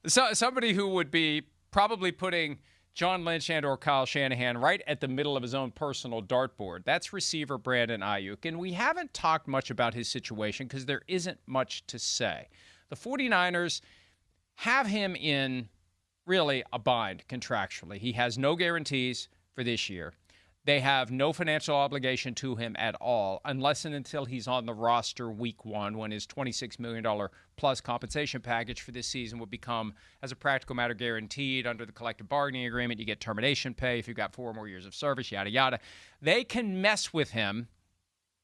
So somebody who would be probably putting John Lynch and or Kyle Shanahan right at the middle of his own personal dartboard. That's receiver Brandon Aiyuk. And we haven't talked much about his situation because there isn't much to say. The 49ers have him in really a bind contractually. He has no guarantees for this year. They have no financial obligation to him at all unless and until he's on the roster week one when his $26 million plus compensation package for this season will become, as a practical matter, guaranteed under the collective bargaining agreement. You get termination pay if you've got 4 more years of service, yada, yada. They can mess with him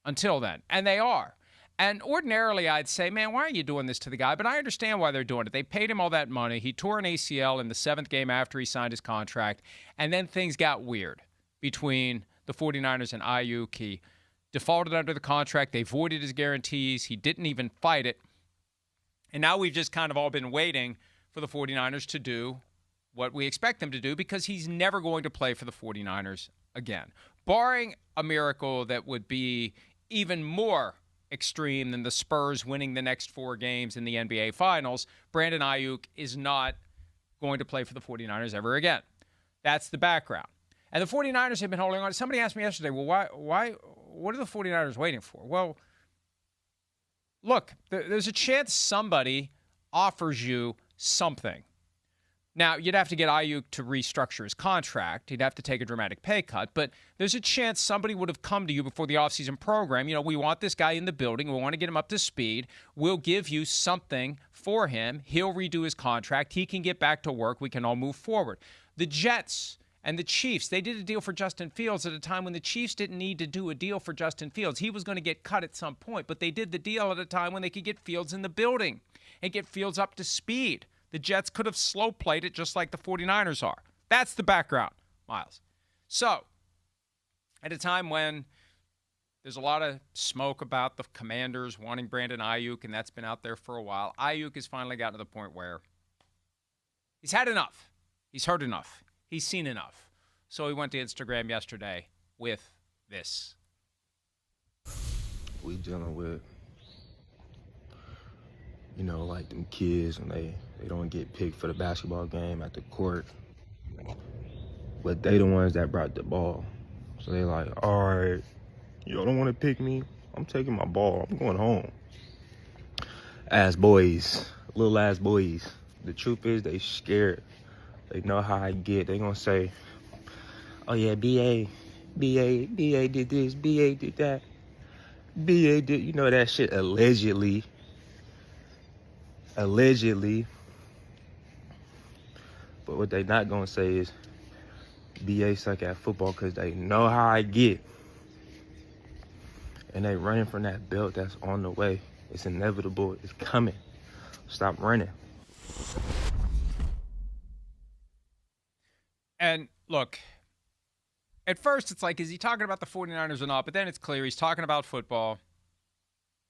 until then, and they are. And ordinarily, I'd say, man, why are you doing this to the guy? But I understand why they're doing it. They paid him all that money. He tore an ACL in the 7th game after he signed his contract, and then things got weird between the 49ers and Aiyuk. He defaulted under the contract. They voided his guarantees. He didn't even fight it. And now we've just kind of all been waiting for the 49ers to do what we expect them to do because he's never going to play for the 49ers again. Barring a miracle that would be even more extreme than the Spurs winning the next 4 games in the NBA Finals, Brandon Aiyuk is not going to play for the 49ers ever again. That's the background. And the 49ers have been holding on. Somebody asked me yesterday, well, what are the 49ers waiting for? Well, look, there's a chance somebody offers you something. Now, you'd have to get Aiyuk to restructure his contract. He'd have to take a dramatic pay cut. But there's a chance somebody would have come to you before the offseason program. You know, we want this guy in the building. We want to get him up to speed. We'll give you something for him. He'll redo his contract. He can get back to work. We can all move forward. The Jets and the Chiefs, they did a deal for Justin Fields at a time when the Chiefs didn't need to do a deal for Justin Fields. He was going to get cut at some point, but they did the deal at a time when they could get Fields in the building and get Fields up to speed. The Jets could have slow-played it just like the 49ers are. That's the background, Miles. So, at a time when there's a lot of smoke about the Commanders wanting Brandon Aiyuk, and that's been out there for a while, Aiyuk has finally gotten to the point where he's had enough. He's heard enough. He's seen enough. So he went to Instagram yesterday with this. We dealing with, you know, like them kids when they don't get picked for the basketball game at the court. But they the ones that brought the ball. So they like, all right, y'all don't want to pick me? I'm taking my ball. I'm going home. Ass boys, little ass boys. The truth is they scared. They know how I get. They gonna say, oh yeah, BA did this, BA did that. BA did, you know that shit allegedly. But what they not gonna say is BA suck at football because they know how I get. And they running from that belt that's on the way. It's inevitable. It's coming. Stop running. And look, at first it's like, is he talking about the 49ers or not? But then it's clear he's talking about football.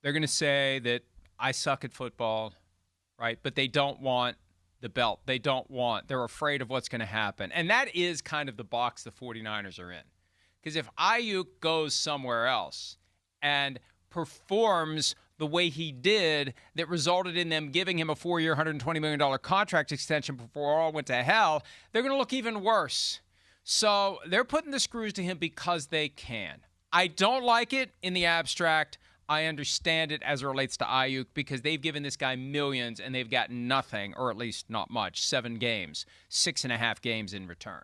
They're going to say that I suck at football, right? But they don't want the belt. They're afraid of what's going to happen. And that is kind of the box the 49ers are in. Because if Aiyuk goes somewhere else and performs the way he did that resulted in them giving him a 4-year, $120 million contract extension before all went to hell, they're going to look even worse. So they're putting the screws to him because they can. I don't like it in the abstract. I understand it as it relates to Aiyuk because they've given this guy millions and they've got nothing, or at least not much, 7 games, 6.5 games in return.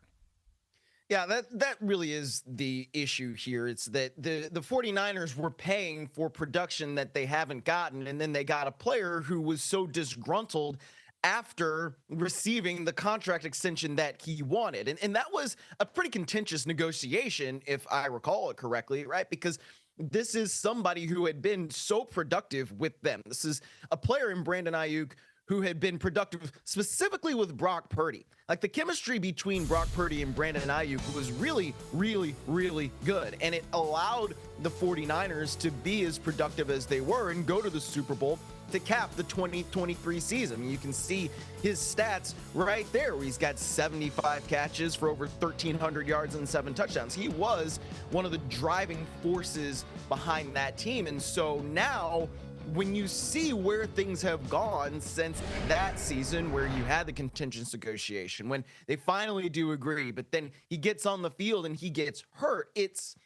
Yeah, that really is the issue here. It's that the 49ers were paying for production that they haven't gotten, and then they got a player who was so disgruntled after receiving the contract extension that he wanted. And that was a pretty contentious negotiation, if I recall it correctly, right? Because this is somebody who had been so productive with them. This is a player in Brandon Aiyuk who had been productive specifically with Brock Purdy. Like the chemistry between Brock Purdy and Brandon Aiyuk was really, really, really good. And it allowed the 49ers to be as productive as they were and go to the Super Bowl to cap the 2023 season. I mean, you can see his stats right there, where he's got 75 catches for over 1,300 yards and 7 touchdowns. He was one of the driving forces behind that team. And so now when you see where things have gone since that season where you had the contentious negotiation, when they finally do agree, but then he gets on the field and he gets hurt, it's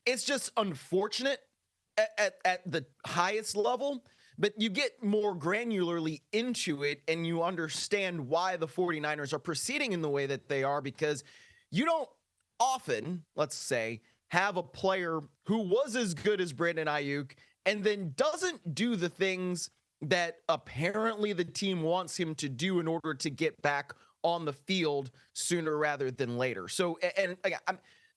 just unfortunate at the highest level. But you get more granularly into it and you understand why the 49ers are proceeding in the way that they are, because you don't often, let's say, have a player who was as good as Brandon Aiyuk and then doesn't do the things that apparently the team wants him to do in order to get back on the field sooner rather than later. So, and again,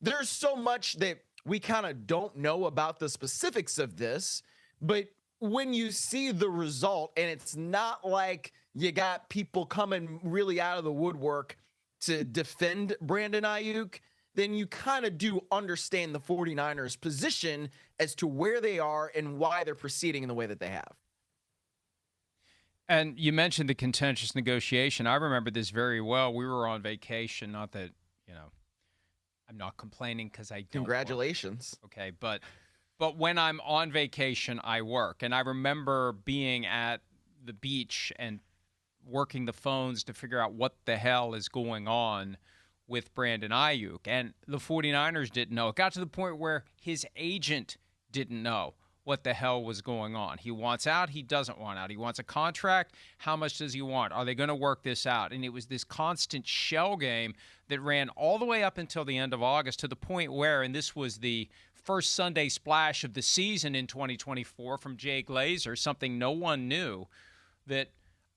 there's so much that we kind of don't know about the specifics of this, but when you see the result, and it's not like you got people coming really out of the woodwork to defend Brandon Aiyuk, then you kind of do understand the 49ers position as to where they are and why they're proceeding in the way that they have. And you mentioned the contentious negotiation. I remember this very well. We were on vacation, not that, I'm not complaining because I don't. Congratulations. Work. Okay, but when I'm on vacation, I work. And I remember being at the beach and working the phones to figure out what the hell is going on with Brandon Aiyuk. And the 49ers didn't know. It got to the point where his agent didn't know what the hell was going on. He wants out. He doesn't want out. He wants a contract. How much does he want? Are they going to work this out? And it was this constant shell game that ran all the way up until the end of August, to the point where, and this was the first Sunday splash of the season in 2024 from Jay Glazer, something no one knew, that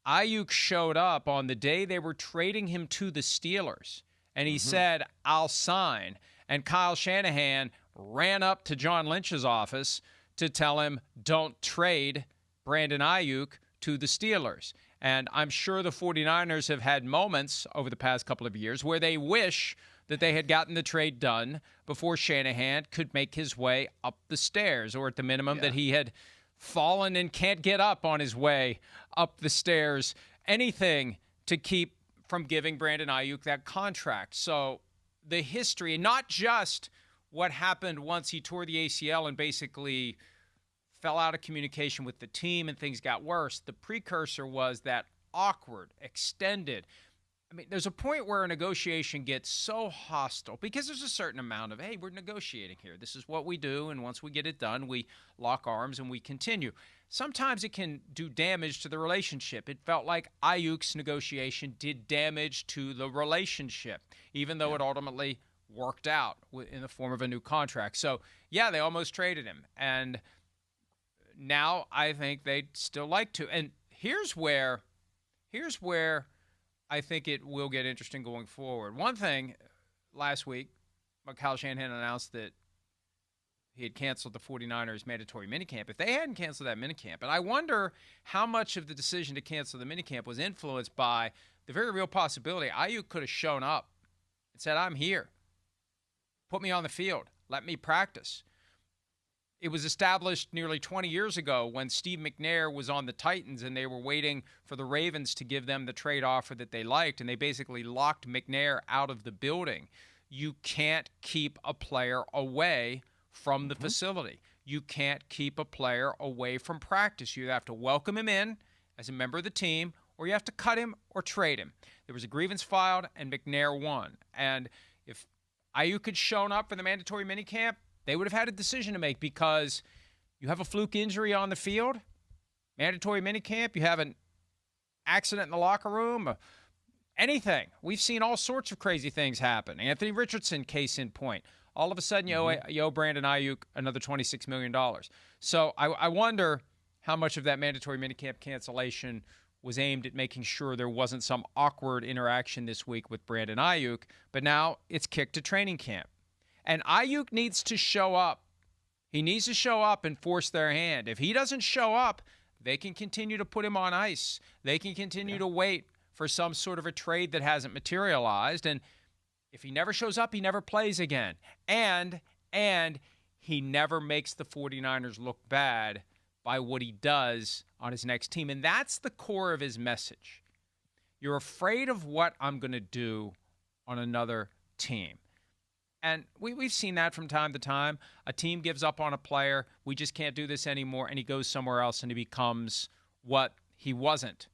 Aiyuk showed up on the day they were trading him to the Steelers, and he said, "I'll sign." And Kyle Shanahan ran up to John Lynch's office to tell him, don't trade Brandon Aiyuk to the Steelers. And I'm sure the 49ers have had moments over the past couple of years where they wish that they had gotten the trade done before Shanahan could make his way up the stairs, or at the minimum that he had fallen and can't get up on his way up the stairs. Anything to keep from giving Brandon Aiyuk that contract. So the history, and not just what happened once he tore the ACL and basically fell out of communication with the team and things got worse. The precursor was that awkward, extended. I mean, there's a point where a negotiation gets so hostile because there's a certain amount of, hey, we're negotiating here. This is what we do, and once we get it done, we lock arms and we continue. Sometimes it can do damage to the relationship. It felt like Aiyuk's negotiation did damage to the relationship, even though it ultimately worked out in the form of a new contract. So, yeah, they almost traded him. And now I think they'd still like to. And here's where I think it will get interesting going forward. One thing, last week, Kyle Shanahan announced that he had canceled the 49ers mandatory minicamp. If they hadn't canceled that minicamp, and I wonder how much of the decision to cancel the minicamp was influenced by the very real possibility Aiyuk could have shown up and said, I'm here. Put me on the field. Let me practice. It was established nearly 20 years ago when Steve McNair was on the Titans and they were waiting for the Ravens to give them the trade offer that they liked, and they basically locked McNair out of the building. You can't keep a player away from the facility. You can't keep a player away from practice. You have to welcome him in as a member of the team, or you have to cut him or trade him. There was a grievance filed, and McNair won. And if Aiyuk had shown up for the mandatory minicamp, they would have had a decision to make, because you have a fluke injury on the field, mandatory minicamp, you have an accident in the locker room, anything. We've seen all sorts of crazy things happen. Anthony Richardson, case in point. All of a sudden, you owe Brandon Aiyuk another $26 million. So I wonder how much of that mandatory minicamp cancellation was aimed at making sure there wasn't some awkward interaction this week with Brandon Aiyuk, but now it's kicked to training camp. And Aiyuk needs to show up. He needs to show up and force their hand. If he doesn't show up, they can continue to put him on ice. They can continue to wait for some sort of a trade that hasn't materialized. And if he never shows up, he never plays again. And he never makes the 49ers look bad by what he does on his next team. And that's the core of his message. You're afraid of what I'm going to do on another team. And we've seen that from time to time. A team gives up on a player. We just can't do this anymore. And he goes somewhere else and he becomes what he wasn't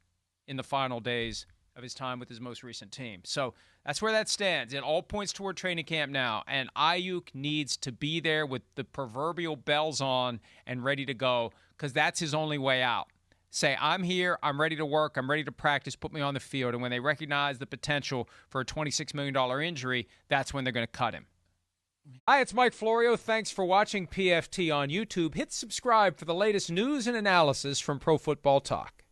in the final days of his time with his most recent team. So that's where that stands. It all points toward training camp now. And Aiyuk needs to be there with the proverbial bells on and ready to go, because that's his only way out. Say, I'm here, I'm ready to work, I'm ready to practice, put me on the field. And when they recognize the potential for a $26 million injury, that's when they're going to cut him. Hi, it's Mike Florio. Thanks for watching PFT on YouTube. Hit subscribe for the latest news and analysis from Pro Football Talk.